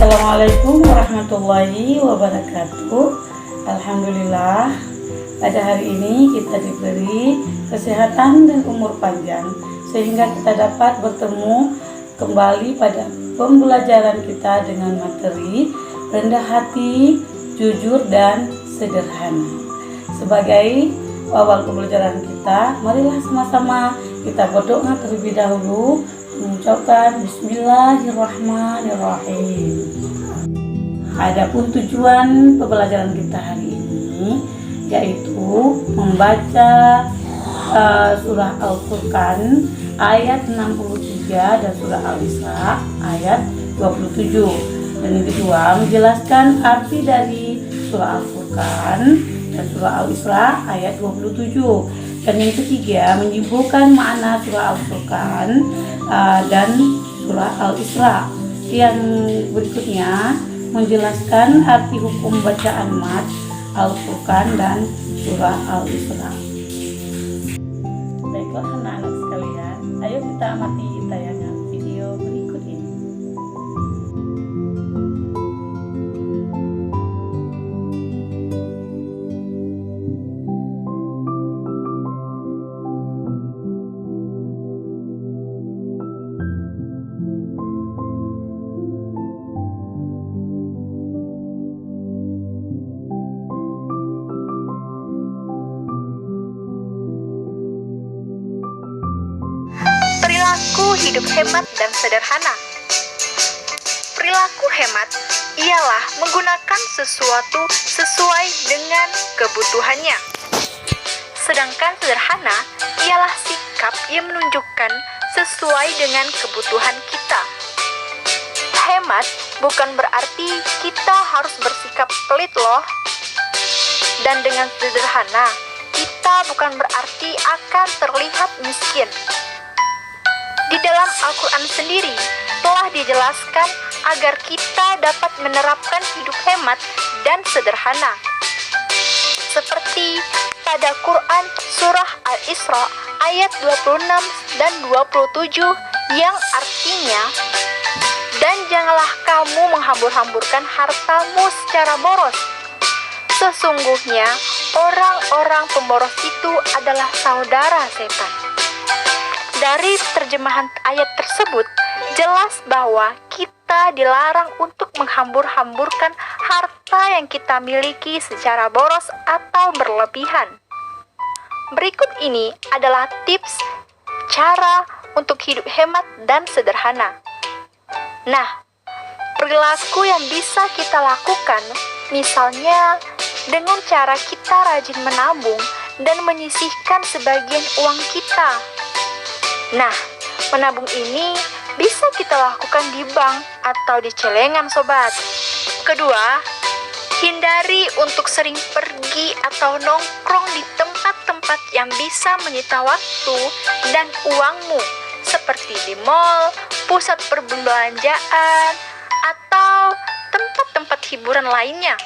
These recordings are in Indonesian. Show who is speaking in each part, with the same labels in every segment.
Speaker 1: Assalamualaikum warahmatullahi wabarakatuh. Alhamdulillah, pada hari ini kita diberi kesehatan dan umur panjang sehingga kita dapat bertemu kembali pada pembelajaran kita dengan materi rendah hati, jujur dan sederhana. Sebagai awal pembelajaran kita, marilah sama-sama kita berdoa terlebih dahulu, mengucapkan Bismillahirrahmanirrahim. Adapun tujuan pembelajaran kita hari ini yaitu membaca surah Al-Furqan ayat 63 dan surah Al-Isra ayat 27. Dan yang kedua, menjelaskan arti dari surah Al-Furqan dan surah Al-Isra ayat 27. Dan yang ketiga, menyebutkan makna surah Al-Furqan dan surah Al-Isra. Yang berikutnya menjelaskan arti hukum bacaan mat Al-Furqan dan surah Al-Isra. Baiklah anak-anak sekalian, ayo kita amati tayangan video berikut ini.
Speaker 2: Perilaku hidup hemat dan sederhana. Perilaku hemat ialah menggunakan sesuatu sesuai dengan kebutuhannya. Sedangkan sederhana ialah sikap yang menunjukkan sesuai dengan kebutuhan kita. Hemat bukan berarti kita harus bersikap pelit loh. Dan dengan sederhana, kita bukan berarti akan terlihat miskin. Di dalam Al-Quran sendiri telah dijelaskan agar kita dapat menerapkan hidup hemat dan sederhana. Seperti pada Quran Surah Al-Isra ayat 26 dan 27 yang artinya, "Dan janganlah kamu menghambur-hamburkan hartamu secara boros. Sesungguhnya orang-orang pemboros itu adalah saudara setan." Dari terjemahan ayat tersebut, jelas bahwa kita dilarang untuk menghambur-hamburkan harta yang kita miliki secara boros atau berlebihan. Berikut ini adalah tips cara untuk hidup hemat dan sederhana. Nah, perilaku yang bisa kita lakukan, misalnya dengan cara kita rajin menabung dan menyisihkan sebagian uang kita. Nah, menabung ini bisa kita lakukan di bank atau di celengan sobat. Kedua, hindari untuk sering pergi atau nongkrong di tempat-tempat yang bisa menyita waktu dan uangmu, seperti di mal, pusat perbelanjaan, atau tempat-tempat hiburan lainnya.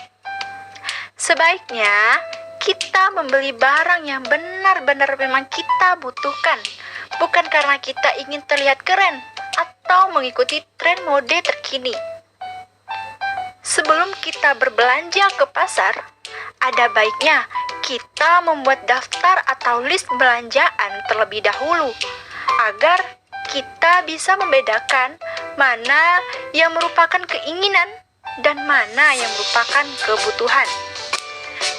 Speaker 2: Sebaiknya kita membeli barang yang benar-benar memang kita butuhkan, bukan karena kita ingin terlihat keren atau mengikuti tren mode terkini. Sebelum kita berbelanja ke pasar, ada baiknya kita membuat daftar atau list belanjaan terlebih dahulu, agar kita bisa membedakan mana yang merupakan keinginan dan mana yang merupakan kebutuhan.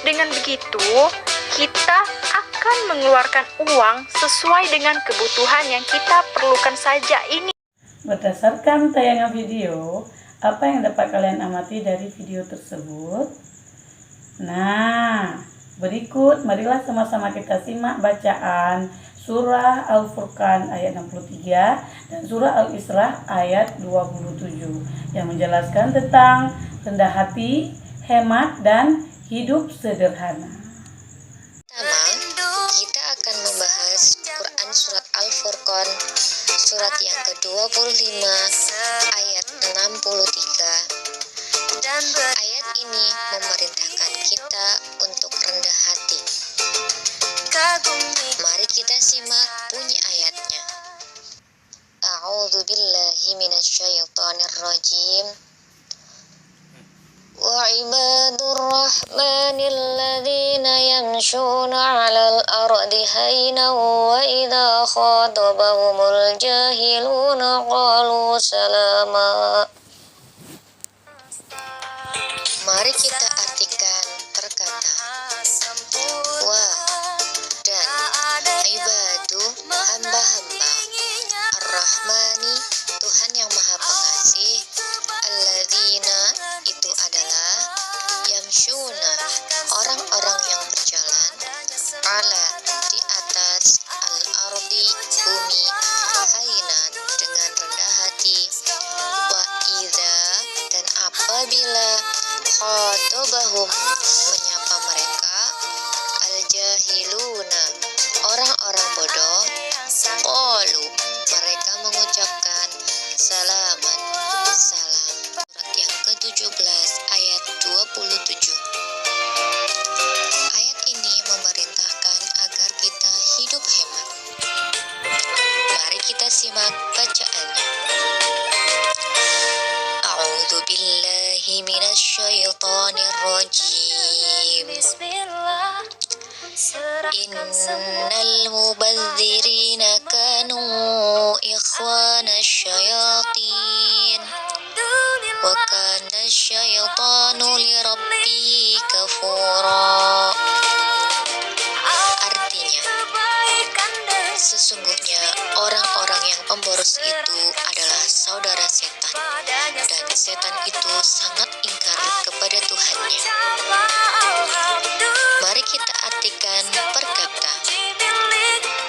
Speaker 2: Dengan begitu, kita akan mengeluarkan uang sesuai dengan kebutuhan yang kita perlukan saja ini.
Speaker 1: Berdasarkan tayangan video, apa yang dapat kalian amati dari video tersebut? Nah, berikut marilah sama-sama kita simak bacaan surah Al-Furqan ayat 63 dan surah Al-Isra ayat 27 yang menjelaskan tentang rendah hati, hemat, dan hidup sederhana.
Speaker 3: Pertama, kita akan membahas Quran Surat Al-Furqan, surat yang ke-25, ayat 63. Ayat ini memerintahkan kita untuk rendah hati. Mari kita simak bunyi ayatnya. A'udzu billahi minasyaitonir rajim. وعباد الرحمن الذين يمشون على الأرض هينا وإذا خاطبهم الجاهلون قالوا سلاما. Mari kita artikan perkata wa dan ibadu, hamba-hamba, ar-Rahmani, Tuhan yang Maha Pengasih, alladzina, itu adalah yamshuna, orang-orang yang berjalan, ala, di atas, al-ardi, bumi, hainan, dengan rendah hati, wa idza, dan apabila khatobahum, menyapa mereka, al-jahiluna, orang-orang bodoh, qalu, mereka mengucapkan salaman, salam. Surat yang ke-17 ayat 27. Ayat ini memerintahkan agar kita hidup hemat. Mari kita simak bacaannya. A'udzu billahi minasyaitonir rajim. Innal mubadzirina kanu ikhwana syayatin wa kana syaitanu lirabbihi kafura. Artinya, sesungguhnya orang-orang yang pemboros itu adalah saudara setan, dan setan itu sangat ingkar kepada Tuhannya. Mari kita artikan perkata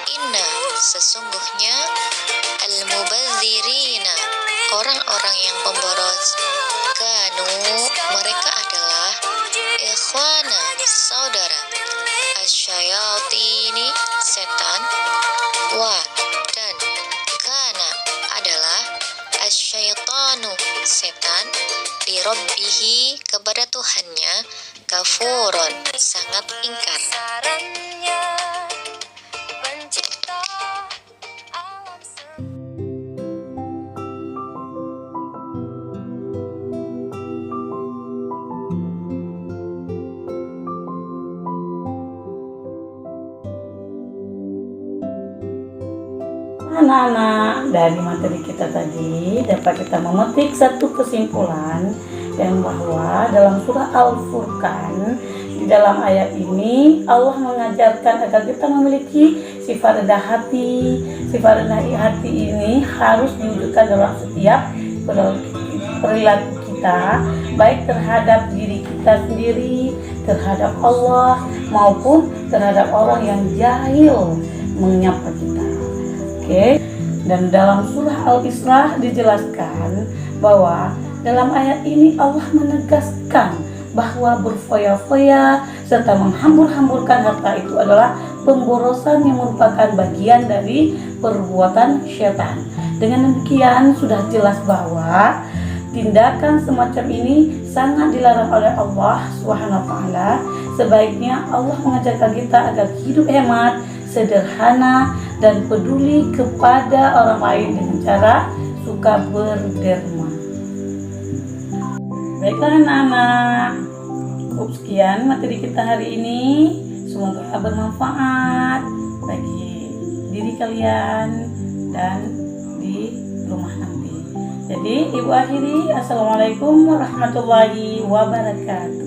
Speaker 3: inna, sesungguhnya, al-mubadzirina, orang-orang yang pemboros, kanu, mereka adalah, ikhwana, saudara, asyayatini, setan, wa, dan, kana, adalah, asyaitanu, setan, li rabbihi, kepada Tuhannya, kafuron, sangat ingkar.
Speaker 1: Anak-anak, dari materi kita tadi dapat kita memetik satu kesimpulan yang bahwa dalam surah Al-Furqan, di dalam ayat ini Allah mengajarkan agar kita memiliki sifat rendah hati. Sifat rendah hati ini harus diwujudkan dalam setiap perilaku kita, baik terhadap diri kita sendiri, terhadap Allah, maupun terhadap orang yang jahil menyapa kita. Oke. Dan dalam surah Al-Isra dijelaskan bahwa dalam ayat ini Allah menegaskan bahwa berfoya-foya serta menghambur-hamburkan harta itu adalah pemborosan yang merupakan bagian dari perbuatan syaitan. Dengan demikian sudah jelas bahwa tindakan semacam ini sangat dilarang oleh Allah SWT. Sebaiknya Allah mengajarkan kita agar hidup hemat, sederhana, dan peduli kepada orang lain dengan cara suka berderma. Baiklah anak-anak, cukup sekian materi kita hari ini. Semoga bermanfaat bagi diri kalian dan di rumah nanti. Jadi ibu akhiri, assalamualaikum warahmatullahi wabarakatuh.